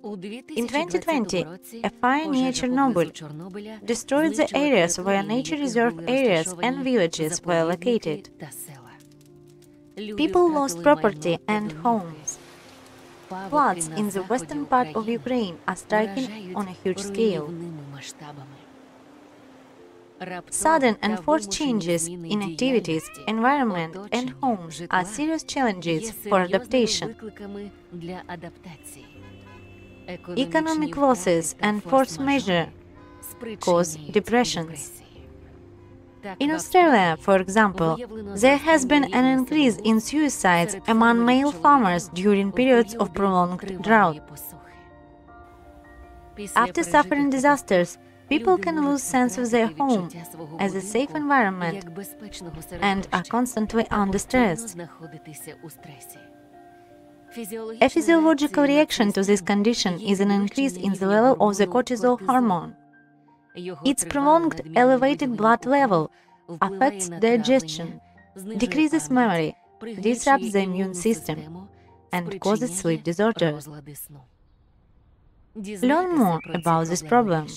In 2020, a fire near Chernobyl destroyed the areas where nature reserve areas and villages were located. People lost property and homes. Floods in the western part of Ukraine are striking on a huge scale. Sudden and forced changes in activities, environment and homes are serious challenges for adaptation. Economic losses and force majeure cause depressions. In Australia, for example, there has been an increase in suicides among male farmers during periods of prolonged drought. After suffering disasters, people can lose sense of their home as a safe environment and are constantly under stress. A physiological reaction to this condition is an increase in the level of the cortisol hormone. Its prolonged elevated blood level affects digestion, decreases memory, disrupts the immune system, and causes sleep disorders. Learn more about this problem.